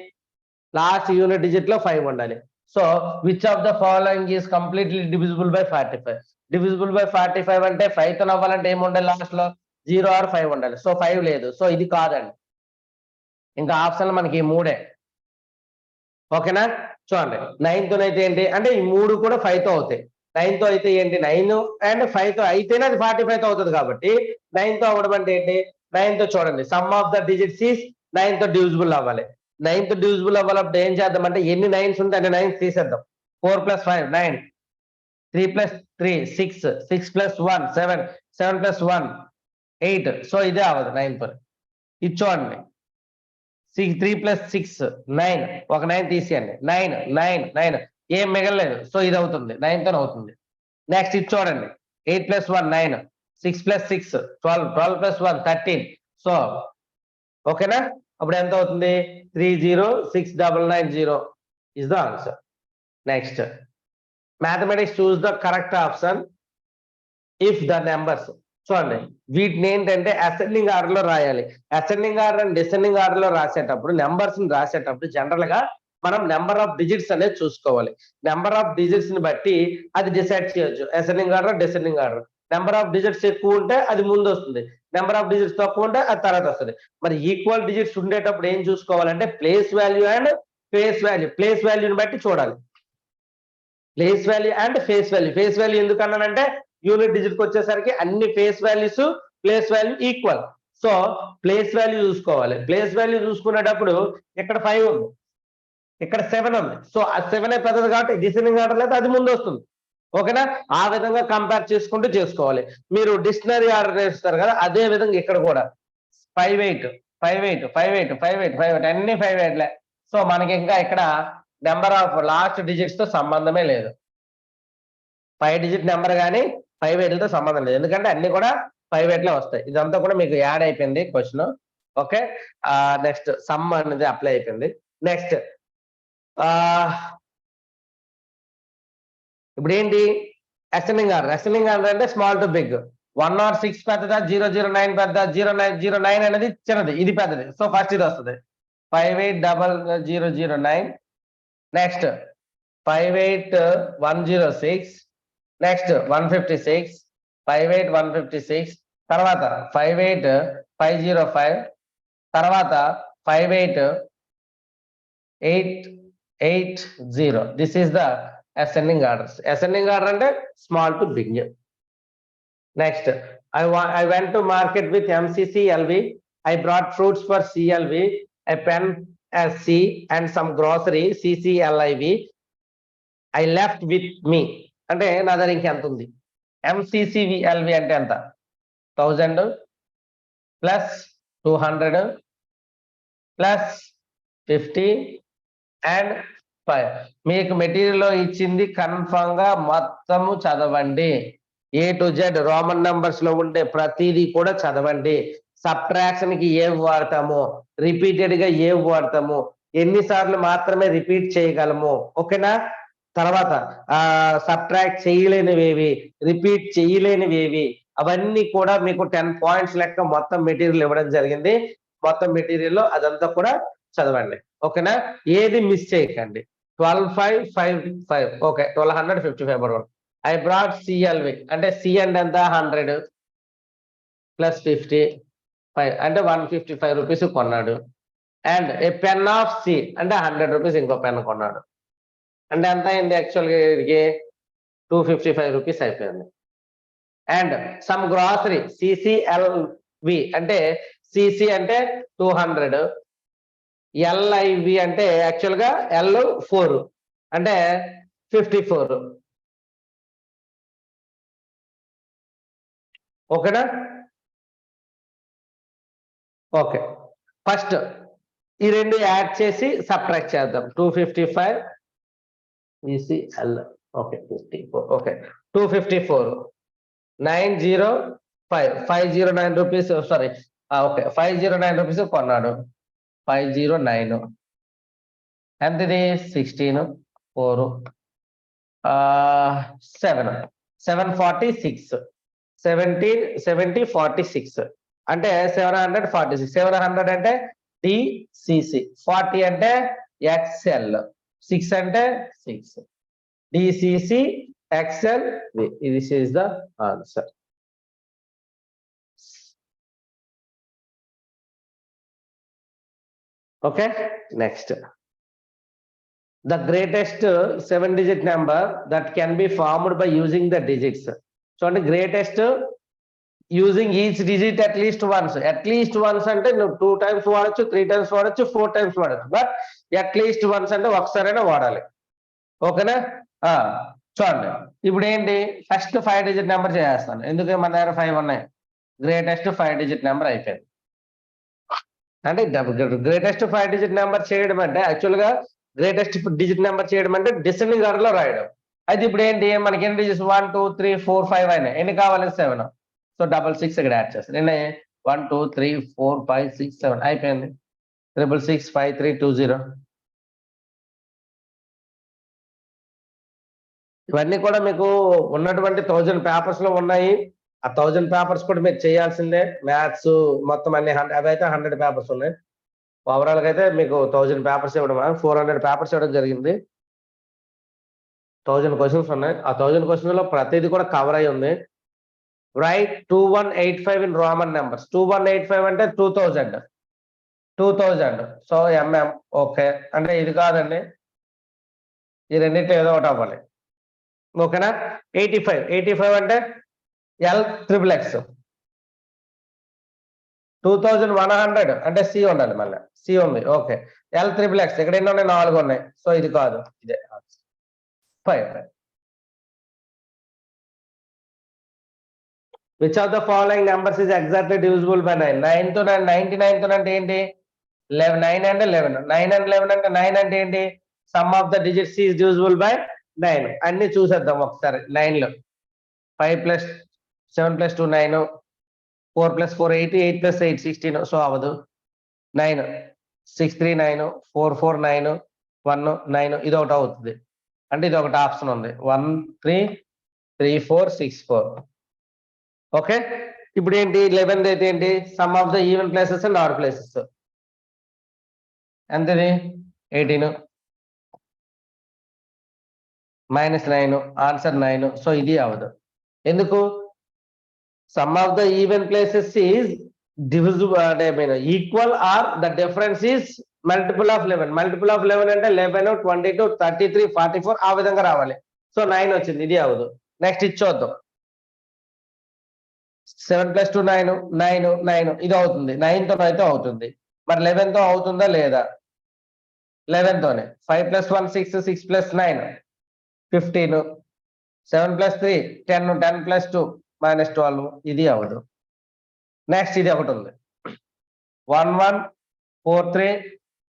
లాస్ట్ యూనిట్ డిజిట్ లో 5 ఉండాలి. So which of the following is completely divisible by 45? Divisible by 45 అంటే 5 తో నవ్వాలంటే ఏమి ఉండాలి? లాస్ట్ లో 0 or 5 ఉండాలి. సో 5 లేదు, సో ఇది కాదండి. ఇంకా ఆప్షన్ మనకి ఈ 3. ఓకేనా? చూడండి 9 తో అయితే ఏంటి అంటే ఈ 3 కూడా 5 తో అవుతాయి. 9 తో అయితే ఏంటి? 9 and 5 తో అయితేనే అది 45 తో అవుతుంది కాబట్టి 9 తో అవ్వడం అంటే ఏంటి? 9 తో చూడండి some of the digits is 9 తో డివిజిబుల్ అవ్వాలి. 9 తో డివిజిబుల్ అవ్వాలంటే ఏం చేద్దాం అంటే ఎన్ని 9s ఉంటే అన్ని 9s తీసేద్దాం. 4 + 5 9, 3 + 3 6, 6 + 1 7, 7 + 1 8. సో ఇదే అవ్వదు 9 తో. ఇది చూడండి 3 + 6 9, ఒక 9 తీసేయండి. 9 9 9 ఏం మిగలలేదు, సో ఇది అవుతుంది 9 తో అవుతుంది. నెక్స్ట్ ఇది చూడండి 8 + 1 9, 6 + 6 12, 12 + 1 13. సో ఓకేనా? అప్పుడు ఎంత అవుతుంది? 306990 is the answer. Next, mathematics choose the correct option if the numbers. చూడండి వీటిని ఏంటంటే అసెండింగ్ ఆర్డర్ లో రాయాలి. Ascending order and descending order లో రాసేటప్పుడు నెంబర్స్ ని రాసేటప్పుడు జనరల్ గా మనం నెంబర్ ఆఫ్ డిజిట్స్ అనేది చూసుకోవాలి. నెంబర్ ఆఫ్ డిజిట్స్ ని బట్టి అది డిసైడ్ చేయొచ్చు, ascending order descending order. Number of digits ఎక్కువ ఉంటే అది ముందు వస్తుంది, నెంబర్ ఆఫ్ డిజిట్స్ తక్కువ ఉంటే అది తర్వాత వస్తుంది. మరి ఈక్వల్ డిజిట్స్ ఉండేటప్పుడు ఏం చూసుకోవాలంటే place value and face value. Place వాల్యూని బట్టి చూడాలి. Place value and face value. Face value ఎందుకన్నానంటే యూనిట్ డిజిట్ కి వచ్చేసరికి అన్ని face values place value equal. So place value చూసుకోవాలి. ప్లేస్ వాల్యూ చూసుకునేటప్పుడు ఇక్కడ 5 ఉంది, ఇక్కడ 7 ఉంది. సో ఆ 7 పెద్దది కాబట్టి డిసెండింగ్ ఆర్డర్ లేదా అది ముందు వస్తుంది. ఓకేనా? ఆ విధంగా కంపేర్ చేసుకుంటూ చేసుకోవాలి. మీరు డిక్షనరీ ఆర్డర్ వేస్తారు కదా, అదే విధంగా ఇక్కడ కూడా 5 8 5 8 5 8 5 8 5 8 అన్ని 5 8లే. సో మనకి ఇంకా ఇక్కడ నెంబర్ ఆఫ్ లాస్ట్ డిజిట్స్ తో సంబంధమే లేదు. 5 డిజిట్ నెంబర్ కానీ 5 8లతో సంబంధం లేదు, ఎందుకంటే అన్ని కూడా 5 8లే వస్తాయి. ఇదంతా కూడా మీకు యాడ్ అయిపోయింది క్వశ్చన్. ఓకే, నెక్స్ట్ సమ్ అనేది అప్లై అయిపోయింది. నెక్స్ట్ ఇప్పుడు ఏంటి? Ascending order. అసెండింగ్ ఆర్డర్ అంటే స్మాల్ టు బిగ్. 1 or 6 పెద్దదా, 009 పెద్ద, 09 అనేది చిన్నది, ఇది పెద్దది. సో ఫస్ట్ ఇది వస్తుంది 580009. నెక్స్ట్ 58106. నెక్స్ట్ 156, 58,156, తర్వాత 58,505, తర్వాత 58,880. This is the ascending orders. Ascending order అంటే small to big. Next, I went to market with MCCLV. I brought fruits for CLV, a pen as C, and some grocery CCLIV. I left with me. అంటే నా దగ్గర ఇంకెంత ఉంది? MCCLV అంటే ఎంత? 1000 plus 200 plus 50 and 5. మీకు material ఇచ్చింది, confirm గా మొత్తము చదవండి. A to Z Roman numbers లో ఉండే ప్రతిదీ కూడా చదవండి. సబ్ట్రాక్షన్ కి ఏవి వాడతాము, రిపీటెడ్ గా ఏవి వాడతాము, ఎన్నిసార్లు మాత్రమే రిపీట్ చేయగలము, ఓకేనా? తర్వాత సబ్ట్రాక్ట్ చేయలేనివేవి, రిపీట్ చేయలేనివేవి, అవన్నీ కూడా మీకు 10 పాయింట్స్ లెక్క మొత్తం మెటీరియల్ ఇవ్వడం జరిగింది. మొత్తం మెటీరియల్ లో అదంతా కూడా చదవండి, ఓకేనా? ఏది మిస్ చేయకండి. 12,555, ఓకే, 1255. I brought CLV అంటే C అంటే ఎంత? 100 ప్లస్ 55 అంటే 155 రూపీస్ కొన్నాడు. And a pen of C అంటే 100 రూపీస్ ఇంకో పెన్ కొన్నాడు. అంటే ఎంత అయింది? యాక్చువల్గా 255 రూపీస్ అయిపోయింది. అండ్ సమ్ గ్రాసరీ CCLV అంటే CC అంటే 200, LIV అంటే యాక్చువల్ గా L4 అంటే 54, ఓకేనా? ఓకే, ఫస్ట్ ఈ రెండు యాడ్ చేసి సబ్ట్రాక్ట్ చేద్దాం. 255 VCL, okay 54, okay 254 905 509 rupees, sorry, okay 509 rupees కొన్నాడు. 509 ఎంతది? 16 4 7 746 1746 అంటే 746. 700 అంటే DCC, 40 అంటే XL, 6 అంటే 6, DCC XL. This is the answer. Okay, next. The greatest 7-digit number that can be formed by using the digits. So the greatest using each digit at least once. At least once అంటే నువ్వు 2 times వాడచ్చు, 3 times వాడచ్చు, 4 times వాడచ్చు, but at least once అంటే ఒకసారైనా వాడాలి, ఓకేనా? చూడండి, ఇప్పుడు ఏంటి, ఫస్ట్ 5-digit నెంబర్ చేస్తాను. ఎందుకంటే మన దగ్గర 5 ఉన్నాయి. గ్రేటెస్ట్ 5-digit నెంబర్ అయిపోయింది. అంటే గ్రేటెస్ట్ 5-digit నెంబర్ చేయడం అంటే యాక్చువల్గా గ్రేటెస్ట్ డిజిట్ నెంబర్ చేయడం అంటే డిసెండింగ్ ఆర్డర్ లో రాయడం. అయితే ఇప్పుడు ఏంటి, మనకి ఎన్ని డిజిట్స్? 1 2 3 4 5 అయినాయి. ఎన్ని కావాలి? 7. సో 66 ఇక్కడ యాడ్ చేస్తాను. నిన్న 1 2 3 4 5 6 7 అయిపోయింది. 666 5320. ఇవన్నీ కూడా మీకు ఉన్నటువంటి 1000 పేపర్స్ లో ఉన్నాయి. ఆ 1000 పేపర్స్ కూడా మీరు చేయాల్సిందే. మ్యాథ్స్ మొత్తం అన్ని అవి అయితే 100 పేపర్స్ ఉన్నాయి. ఓవరాల్ గా అయితే మీకు 1000 పేపర్స్ ఇవ్వడం, 400 పేపర్స్ ఇవ్వడం జరిగింది. 1000 క్వశ్చన్స్ ఉన్నాయి. ఆ 1000 క్వశ్చన్స్ లో ప్రతిదీ కూడా కవర్ అయి ఉంది. Right 2185 in Roman numbers. 2185 అంటే 2000. సో MM, ఓకే, అంటే ఇది కాదండి, ఈ రెండింటిలో ఏదో ఒకటి అవ్వాలి, ఓకేనా? 85 అంటే LXXX. 2100 అంటే C ఉండాలి, మళ్ళీ C ఉంది, ఓకే. LXXX ఇక్కడ ఎన్ని ఉన్నాయి? 4 ఉన్నాయి. సో ఇది కాదు, ఇదే 5. Which of the following numbers is exactly divisible by 9? 9 తో 99 తో అంటే ఏంటి? 9 అంటే 11. 9 and 11 అంటే 9 అంటే ఏంటి? Sum of the digits is divisible by 9. అన్ని చూసేద్దాం ఒకసారి. 9 లో 5 + 7 + 2 9, 4 + 4 8, 8 + 8 16. సో అవ్వదు. 9 6 3 9, 4 4 9, 1 9. ఇది ఒకటి అవుతుంది. అంటే ఇది ఒకటి ఆప్షన్ ఉంది. 1 3 3 4 6 4. ఓకే, ఇప్పుడు ఏంటి? 11 అయితే ఏంటి? Sum of the even places and odd places. ఎంతది? 18 -9, ఆన్సర్ 9. సో ఇది అవదు. ఎందుకు? Sum of the even places is divisible, equal, or the difference is multiple of 11. Multiple of 11 అంటే 11, 22, 33, 44 ఆ విధంగా రావాలి. సో 9 వచ్చింది, ఇది అవదు. నెక్స్ట్ ఇది చూద్దాం. 7 + 2 9, 9, 9 ఇది అవుతుంది. 9 తో అయితే అవుతుంది. మరి 11 తో అవుతుందా లేదా? 11 తోనే. 5 + 1 6, 6 + 9 15, 7 + 3 10, 10 + 2 -12 ఇది అవదు. నెక్స్ట్ ఇది ఒకటి ఉంది. 1 1 4 3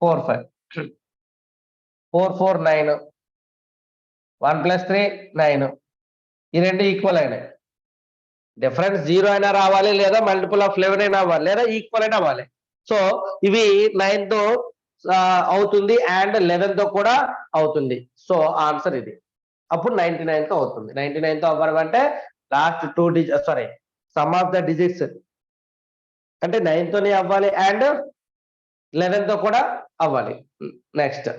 4 5 4 4 9 1 + 3 9 ఈ రెండు ఈక్వల్ అయినాయి. డిఫరెన్స్ 0 అయినా రావాలి, లేదా మల్టిపుల్ ఆఫ్ 11 అయినా అవ్వాలి, లేదా ఈక్వల్ అయినా అవ్వాలి. సో ఇవి 9 తో అవుతుంది అండ్ 11 తో కూడా అవుతుంది. సో ఆన్సర్ ఇది. అప్పుడు 99 తో అవుతుంది. 99 తో అవ్వడం అంటే last 2 digits, sorry some of the digits అంటే 9 తోనే అవ్వాలి అండ్ 11 తో కూడా అవ్వాలి. Next,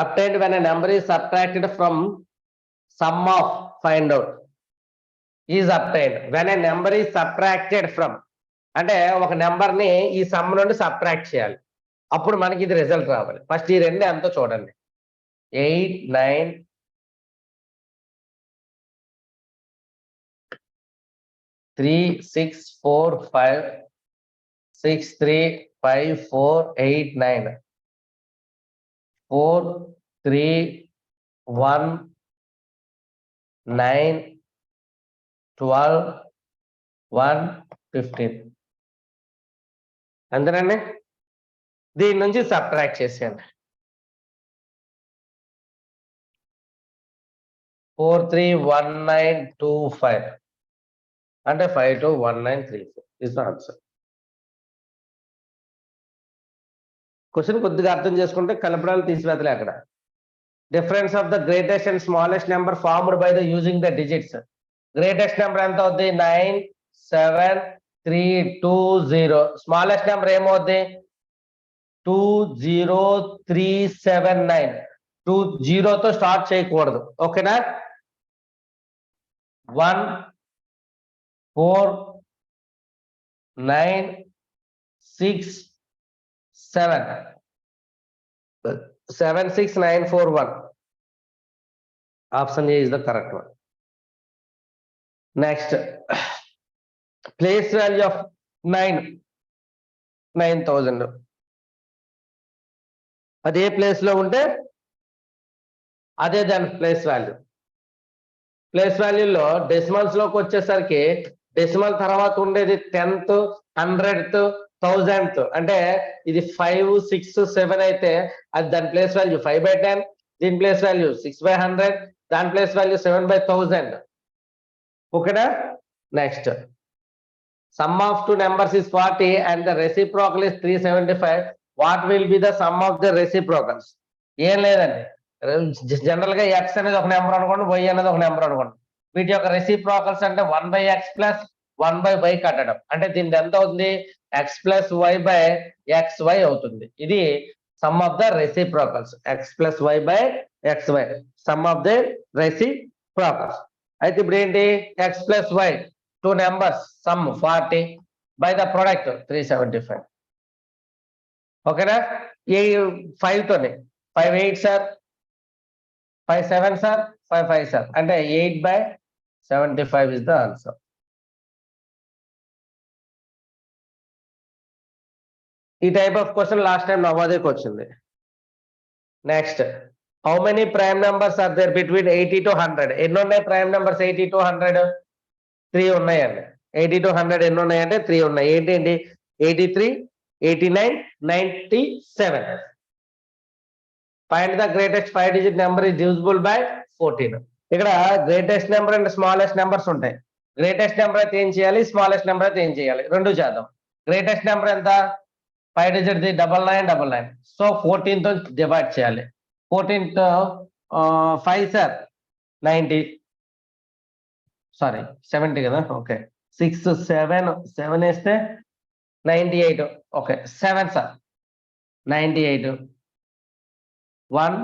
obtained when a number is subtracted from sum of, find out, is obtained when a number is subtracted from, అంటే ఒక నెంబర్ ని ఈ సమ్ నుండి సబ్ట్రాక్ట్ చేయాలి, అప్పుడు మనకి ఇది రిజల్ట్ రావాలి. ఫస్ట్ ఈ రెండు ఎంతో చూడండి. 8 9 3 6 4 5 6 3 5 4 8 9 4 3 1 9 12 1 15 అంతేనండి. దీని నుంచి సబ్ట్రాక్ట్ చేసేయండి. 4 3 1 9 2 5 అంటే 5 2 1 9 3 4 ఇస్ ద ఆన్సర్. క్వశ్చన్ కొద్దిగా అర్థం చేసుకుంటే కలపడాలు తీసివేతలే అక్కడ. Difference of the greatest and smallest number formed by the using the digits. Greatest number ఎంత అవుద్ది? 9 7 3 2 0. స్మాలెస్ట్ నెంబర్ ఏమవుద్ది? 2 0 3 7 9. 2 0 తో స్టార్ట్ చేయకూడదు, ఓకేనా? 1 4 9 6 7 7 6 9 4 1. Option A is the correct one. Next, place value of 9,000. అదే ప్లేస్ లో ఉంటే అదే దాని ప్లేస్ వాల్యూ. ప్లేస్ వాల్యూలో డెసిమల్స్ లోకి వచ్చేసరికి డెసిమల్ తర్వాత ఉండేది 10th 100th 1000th. అంటే ఇది 5 6 7 అయితే అది దాని ప్లేస్ వాల్యూ 5/10, దీని ప్లేస్ వాల్యూ 6/100, దాని ప్లేస్ వాల్యూ 7/1000. ఓకేనా? Next, some of two numbers is 40 and the reciprocal is 375. What will be the sum of the reciprocals? ఏం లేదండి, జనరల్ గా x అనేది ఒక నెంబర్ అనుకోండి, y అనేది ఒక నెంబర్ అనుకోండి. వీటి యొక్క రెసిప్రోకల్స్ అంటే 1/x + 1/y కట్టడం. అంటే దీనికి ఎంత అవుతుంది? x + y/xy అవుతుంది. ఇది some of the reciprocals. x + y/xy some of the reciprocals. అయితే ఇప్పుడు ఏంటి? x + y, two numbers, some 40 by the product 375. ఓకేనా? 5 తోనే 5 8 సార్, 5 7 సార్, 5 5 సార్, అంటే 8/75 ఇస్ ద ఆన్సర్. ఈ type of question last time నవోదయకి వచ్చింది. Next, how many prime numbers are there between 80 to 100? ఎన్ని ఉన్నాయి ప్రైమ్ నెంబర్స్ 80 to 100? 3 ఉన్నాయండి. 80 to 100 ఎన్ని ఉన్నాయంటే 3 ఉన్నాయి. ఏంటి? 83 89 97. Find the greatest 5 digit number is divisible by 14. ఇక్కడ greatest number and smallest numbers ఉంటాయి. గ్రేటెస్ట్ నెంబర్ అయితే ఏం చేయాలి, స్మాలెస్ట్ నెంబర్ అయితే ఏం చేయాలి, రెండు చేద్దాం. గ్రేటెస్ట్ నెంబర్ ఎంత? 5 digit 9999. సో 14 తో డివైడ్ చేయాలి. 14 తో 5 సార్ 90, సారీ 70 కదా, ఓకే. 6 7 వేస్తే 98, okay. 7 sir 98 1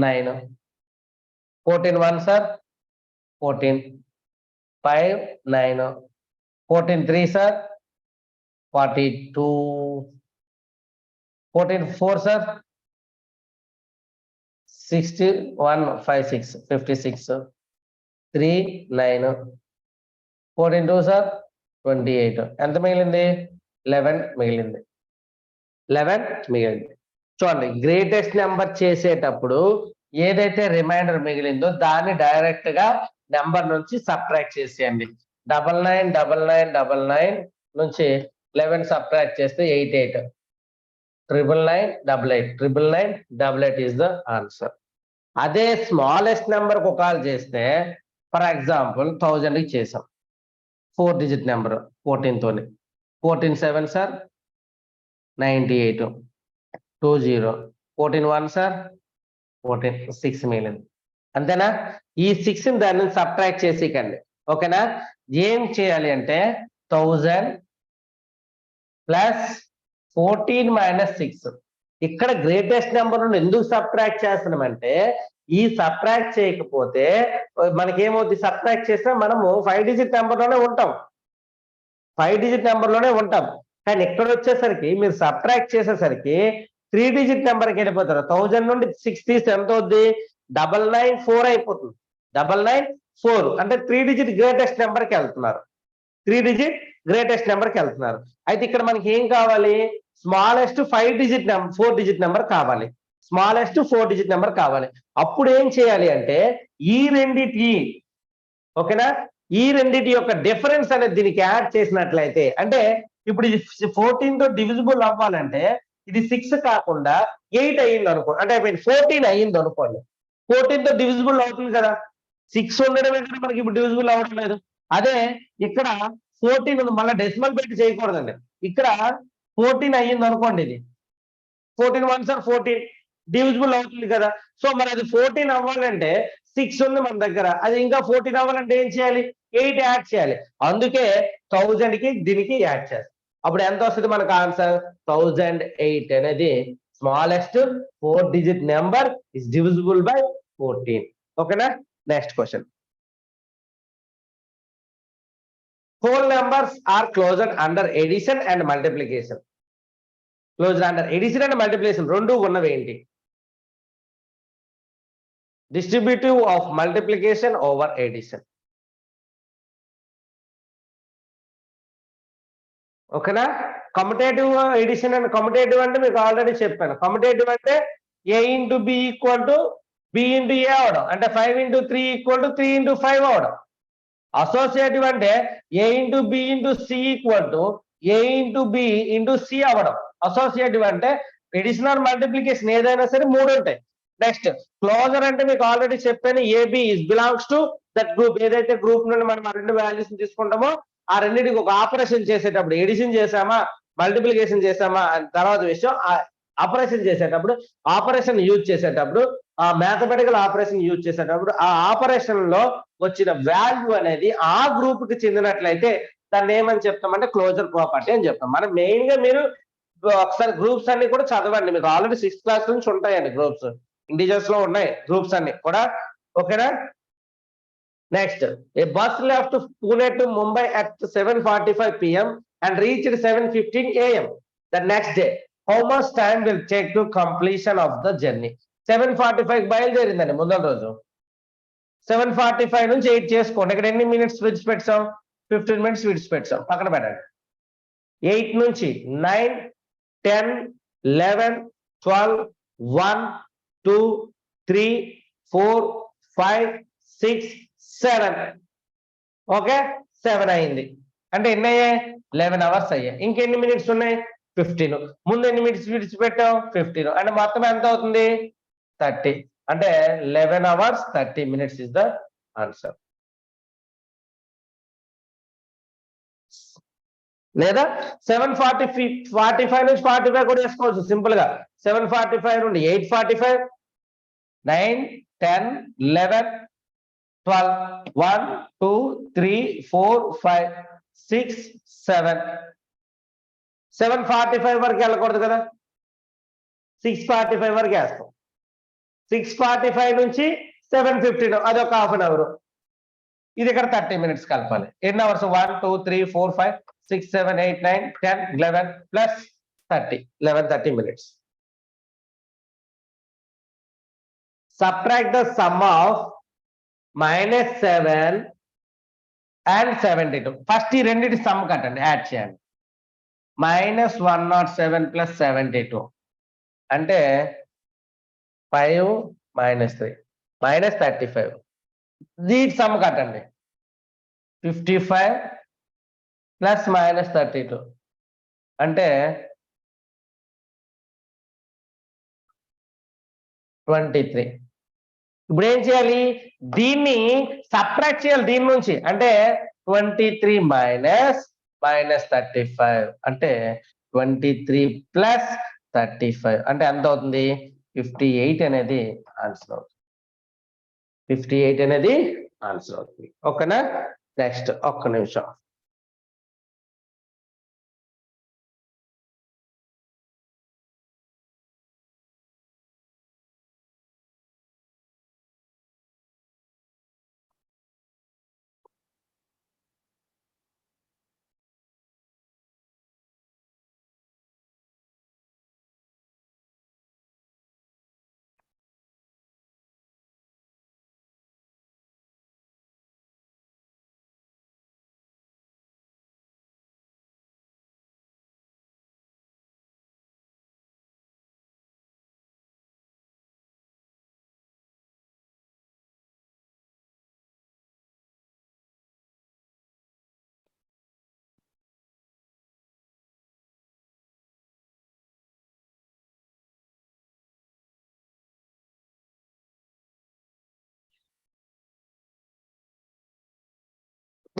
9. 14 1 sir 14. 5 9 14 3 sir 42 14 4 sir 61 56 56 3 9 14 2 sir 28 ఎంత మిగిలింది 11 మిగిలింది 11 మిగిలింది. చూడండి గ్రేటెస్ట్ నెంబర్ చేసేటప్పుడు ఏదైతే రిమైండర్ మిగిలిందో దాన్ని డైరెక్ట్ గా నెంబర్ నుంచి సబ్ట్రాక్ట్ చేసేయండి. 999999 నుంచి 11 సబ్ట్రాక్ట్ చేస్తే 88 99988 99988 is the answer. అదే స్మాలెస్ట్ నెంబర్ కు కాల్ చేస్తే ఫర్ ఎగ్జాంపుల్ 1000 కి చేసాం 4 డిజిట్ నెంబర్ 14 తోని 14 7 సార్ 98 20 14 1 సార్ 14 6 మిగిలింది అంతేనా. ఈ 6 దాని నుంచి సబ్ట్రాక్ట్ చేసేకండి ఓకేనా. ఏం చేయాలి అంటే 1000 ప్లస్ 14 మైనస్ 6 ఇక్కడ గ్రేటెస్ట్ నెంబర్ నుండి ఎందుకు సబ్ట్రాక్ట్ చేస్తున్నామంటే ఈ సబ్ట్రాక్ట్ చేయకపోతే మనకేమవుతుంది, సబ్ట్రాక్ట్ చేస్తే మనము 5 డిజిట్ నెంబర్లోనే ఉంటాం 5 డిజిట్ నెంబర్లోనే ఉంటాం. కానీ ఇక్కడ వచ్చేసరికి మీరు సబ్ట్రాక్ట్ చేసేసరికి 3 డిజిట్ నెంబర్కి వెళ్ళిపోతారు. 1000 నుండి 6 తీసి ఎంత అవుద్ది 994 అయిపోతుంది. 994 అంటే 3 డిజిట్ గ్రేటెస్ట్ నెంబర్కి వెళ్తున్నారు 3 డిజిట్ గ్రేటెస్ట్ నెంబర్కి వెళ్తున్నారు. అయితే ఇక్కడ మనకి ఏం కావాలి, smallest 5 digit number 4 digit number కావాలి, స్మాలెస్ట్ 4 డిజిట్ నెంబర్ కావాలి. అప్పుడు ఏం చేయాలి అంటే ఈ రెండిటి ఓకేనా, ఈ రెండిటి యొక్క డిఫరెన్స్ అనేది దీనికి యాడ్ చేసినట్లయితే అంటే ఇప్పుడు ఇది 14 తో డివిజిబుల్ అవ్వాలంటే ఇది 6 కాకుండా 8 అయ్యింది అనుకో, అంటే 14 అయ్యింది అనుకోండి. 14 తో డివిజిబుల్ అవుతుంది కదా, 6 ఉండడం ఏంటంటే మనకి ఇప్పుడు డివిజిబుల్ అవ్వడం లేదు. అదే ఇక్కడ 14 మళ్ళీ డెసిమల్ పెట్టి చేయకూడదండి. ఇక్కడ 14 అయ్యింది అనుకోండి, ఇది 14 1 సార్ 14 డివిజిబుల్ అవుతుంది కదా. సో మరి అది 14 అవ్వాలంటే 6 ఉంది మన దగ్గర, అది ఇంకా 14 అవ్వాలంటే ఏం చేయాలి 8 యాడ్ చేయాలి. అందుకే 1000 కి దీనికి యాడ్ చేస్తాం. అప్పుడు ఎంత వస్తుంది మనకు ఆన్సర్ 1008 అనేది smallest 4 digit number is divisible by 14 ఓకేనా. Next question, whole numbers are closed under addition and multiplication. Closed under addition and multiplication రెండు ఉన్నవి ఏంటి? Distributive of multiplication over addition. ఓకేనా. కమ్యుటేటివ్ ఎడిషన్ అండ్ కమ్యుటేటివ్ అంటే మీకు already చెప్పాను. Commutative అంటే a into B equal to B into A అవడం, అంటే 5 ఇంటూ 3 ఈక్వల్ టు 3 ఇంటూ 5 అవడం. అసోసియేటివ్ అంటే A into B into C equal to A into B into C అవ్వడం. Associative అంటే ఎడిషన్ ఆర్ మల్టిప్లికేషన్ ఏదైనా సరే 3 ఉంటాయి. నెక్స్ట్ క్లోజర్ అంటే మీకు ఆల్రెడీ చెప్పాను, A B belongs to that group. ఏదైతే గ్రూప్ నుండి మనం ఆ రెండు వాల్యూస్ తీసుకుంటామో ఆ రెండింటికి ఒక ఆపరేషన్ చేసేటప్పుడు ఎడిషన్ చేసామా మల్టిప్లికేషన్ చేసామా అని తర్వాత విషయం. ఆపరేషన్ చేసేటప్పుడు ఆపరేషన్ యూజ్ చేసేటప్పుడు ఆ మ్యాథమెటికల్ ఆపరేషన్ యూజ్ చేసేటప్పుడు ఆ ఆపరేషన్ లో వచ్చిన వాల్యూ అనేది ఆ గ్రూప్ కి చెందినట్లయితే దాన్ని ఏమని చెప్తామంటే క్లోజర్ ప్రాపర్టీ అని చెప్తాం. మనం మెయిన్ గా మీరు ఒకసారి గ్రూప్స్ అన్ని కూడా చదవండి, మీకు ఆల్రెడీ 6th క్లాస్ నుంచి ఉంటాయండి గ్రూప్స్, ఇంటిజర్స్ లో ఉన్నాయి గ్రూప్స్ అన్ని కూడా ఓకేనా. Next, A bus left Pune to Mumbai at 7:45 PM and reached 7:15 AM the next day. How much time will take to completion of the journey? 7:45 బయలుదేరిందండి ముందల రోజు. 7:45 నుంచి 8 చేసుకోండి. ఇక్కడ ఎన్ని మినిట్స్ విడిచిపెట్టాం 15 మినిట్స్ విడిచిపెట్టాం, పక్కన పెట్టండి. 8 నుంచి 9 10 11 12 1 2 3 4 5 6 7 ఓకే 7 అయింది అంటే ఎన్ని అయ్యాయి 11 అవర్స్ అయ్యాయి. ఇంకెన్ని మినిట్స్ ఉన్నాయి 15. ముందు ఎన్ని మినిట్స్ విడిచిపెట్టాం 15, అంటే మొత్తం ఎంత అవుతుంది 30. అంటే 11 hours 30 minutes is the answer. లేదా 7:45 నుంచి 45 కూడా వేసుకోవచ్చు సింపుల్ గా. 7:45 నుండి 8:45 9 10 11 12 1 2 3 4 5 6 7 7:45 వరకు వెళ్ళకూడదు కదా, 6:45 వరకు వేస్తాం. 6:45 నుంచి 7:15 అదొక హాఫ్ అన్ అవర్. ఇది ఇక్కడ 30 minutes కలపాలి. ఎన్ని hours? 1 2 3 4 5 6 7 8 9 10 11 plus 30 11 30 minutes. Subtract the sum of -7 and 72. First ఈ రెండింటి సమ్ కట్టండి, యాడ్ చేయండి. -107 ప్లస్ 72 అంటే 5 -3 -35. దీని సమ్ కట్టండి. 55 ప్లస్ -32 అంటే 23. ఇప్పుడు ఏం చేయాలి? దీన్ని సబ్ట్రాక్ట్ చేయాలి దీని నుంచి. అంటే 23 -35 అంటే 23 ప్లస్ 35 అంటే ఎంత అవుతుంది? 58 అనేది ఆన్సర్ అవుతుంది. 58 అనేది ఆన్సర్ అవుతుంది. ఓకేనా? నెక్స్ట్ ఒక్క నిమిషం.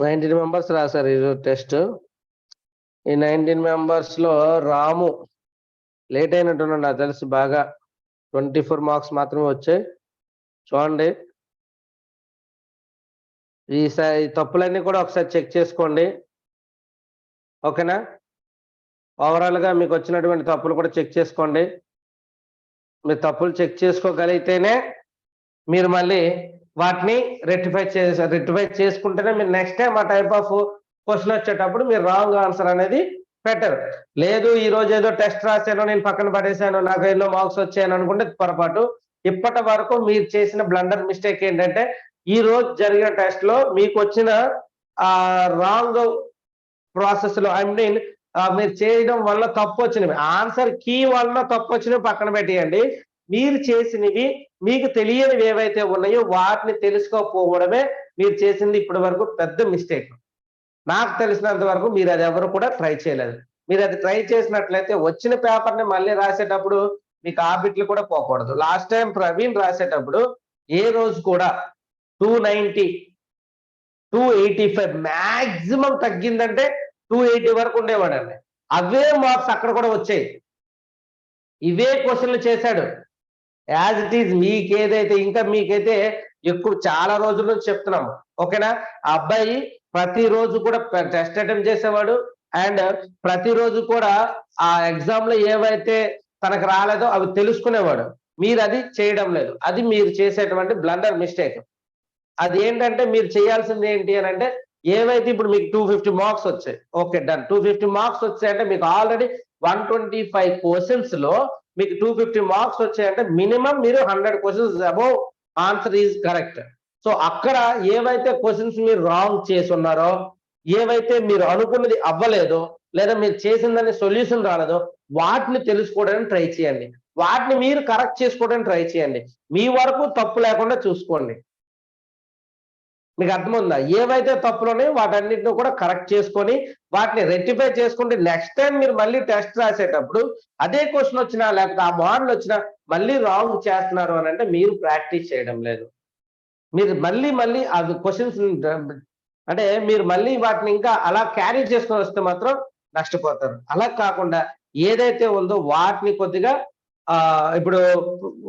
నైన్టీన్ మెంబర్స్ రాశారు ఈరోజు టెస్ట్. ఈ 19 members లో రాము లేట్ అయినట్టున్నాడు నాకు తెలిసి బాగా. 24 marks మాత్రమే వచ్చాయి. చూడండి, ఈసారి తప్పులన్నీ కూడా ఒకసారి చెక్ చేసుకోండి. ఓకేనా? ఓవరాల్ గా మీకు వచ్చినటువంటి తప్పులు కూడా చెక్ చేసుకోండి. మీరు తప్పులు చెక్ చేసుకోగలిగితేనే మీరు మళ్ళీ వాటిని రెక్టిఫై చేసుకుంటేనే మీరు నెక్స్ట్ టైం ఆ టైప్ ఆఫ్ క్వశ్చన్ వచ్చేటప్పుడు మీరు రాంగ్ ఆన్సర్ అనేది పెట్టరు. లేదు ఈ రోజు ఏదో టెస్ట్ రాశాను, నేను పక్కన పడేసాను, నాకు ఎన్నో మార్క్స్ వచ్చాయని అనుకుంటే పొరపాటు. ఇప్పటి వరకు మీరు చేసిన బ్లండర్ మిస్టేక్ ఏంటంటే ఈ రోజు జరిగిన టెస్ట్ లో మీకు వచ్చిన రాంగ్ ప్రాసెస్ లో మీరు చేయడం వల్ల తప్పు వచ్చినవి, ఆన్సర్ కీ వల్ల తప్పు వచ్చినవి పక్కన పెట్టేయండి. మీరు చేసినవి మీకు తెలియనివి ఏవైతే ఉన్నాయో వాటిని తెలుసుకోకపోవడమే మీరు చేసింది ఇప్పటి వరకు పెద్ద మిస్టేక్. నాకు తెలిసినంత వరకు మీరు అది ఎవరు కూడా ట్రై చేయలేదు. మీరు అది ట్రై చేసినట్లయితే వచ్చిన పేపర్ని మళ్ళీ రాసేటప్పుడు మీకు ఆ బిట్లు కూడా పోకూడదు. లాస్ట్ టైం ప్రవీణ్ రాసేటప్పుడు ఏ రోజు కూడా 290 285 మ్యాక్సిమం తగ్గిందంటే 280 వరకు ఉండేవాడండి. అవే మార్క్స్ అక్కడ కూడా వచ్చాయి. ఇవే క్వశ్చన్లు చేశాడు. యాజ్ ఇట్ ఈజ్ మీకేదైతే ఇంకా మీకైతే ఎక్కువ చాలా రోజుల నుంచి చెప్తున్నాము. ఓకేనా? ఆ అబ్బాయి ప్రతిరోజు కూడా టెస్ట్ అటెంప్ట్ చేసేవాడు అండ్ ప్రతిరోజు కూడా ఆ ఎగ్జామ్ లో ఏవైతే తనకు రాలేదో అవి తెలుసుకునేవాడు. మీరు అది చేయడం లేదు. అది మీరు చేసేటువంటి బ్లండర్ మిస్టేక్. అది ఏంటంటే మీరు చేయాల్సింది ఏంటి అని అంటే ఏవైతే ఇప్పుడు మీకు 250 మార్క్స్ వచ్చాయి. Okay done. 250 మార్క్స్ వచ్చాయంటే మీకు ఆల్రెడీ 125 క్వశ్చన్స్ లో మీకు 250 మార్క్స్ వచ్చాయంటే మినిమం మీరు 100 questions above answer is correct. So అక్కడ ఏవైతే క్వశ్చన్స్ మీరు రాంగ్ చేసి ఉన్నారో, ఏవైతే మీరు అనుకున్నది అవ్వలేదో లేదా మీరు చేసిందని సొల్యూషన్ రాలేదో వాటిని తెలుసుకోవడానికి ట్రై చేయండి. వాటిని మీరు కరెక్ట్ చేసుకోవడానికి ట్రై చేయండి. మీ వరకు తప్పు లేకుండా చూసుకోండి. మీకు అర్థమవుతుందా? ఏవైతే తప్పులు ఉన్నాయో వాటన్నిటిని కూడా కరెక్ట్ చేసుకొని వాటిని రెక్టిఫై చేసుకుంటే నెక్స్ట్ టైం మీరు మళ్ళీ టెస్ట్ రాసేటప్పుడు అదే క్వశ్చన్ వచ్చినా లేకపోతే ఆ మోడల్ వచ్చినా మళ్ళీ రాంగ్ చేస్తున్నారు అని అంటే మీరు ప్రాక్టీస్ చేయడం లేదు. మీరు మళ్ళీ అవి క్వశ్చన్స్ అంటే మీరు మళ్ళీ వాటిని ఇంకా అలా క్యారీ చేసుకొని వస్తే మాత్రం నష్టపోతారు. అలా కాకుండా ఏదైతే ఉందో వాటిని కొద్దిగా ఇప్పుడు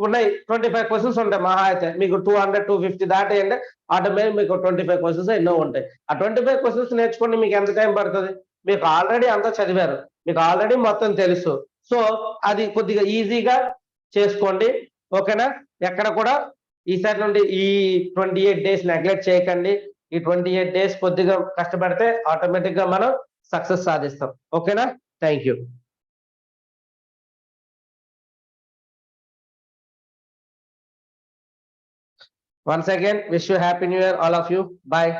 ఉన్నాయి 25 క్వశ్చన్స్ ఉంటాయి మహా అయితే. మీకు 200 250 దాటేయండి ఆటోమేటిక్ మీకు 25 క్వశ్చన్స్ ఎన్నో ఉంటాయి. ఆ 25 క్వశ్చన్స్ నేర్చుకోండి మీకు ఎంత టైం పడుతుంది? మీకు ఆల్రెడీ అంతా చదివారు, మీకు ఆల్రెడీ మొత్తం తెలుసు. సో అది కొద్దిగా ఈజీగా చేసుకోండి. ఓకేనా? ఎక్కడ కూడా ఈసారి నుండి ఈ 28 days నెగ్లెక్ట్ చేయకండి. ఈ 28 డేస్ కొద్దిగా కష్టపడితే ఆటోమేటిక్ గా మనం సక్సెస్ సాధిస్తాం. ఓకేనా? Thank you. Once again, wish you happy new year, all of you. Bye.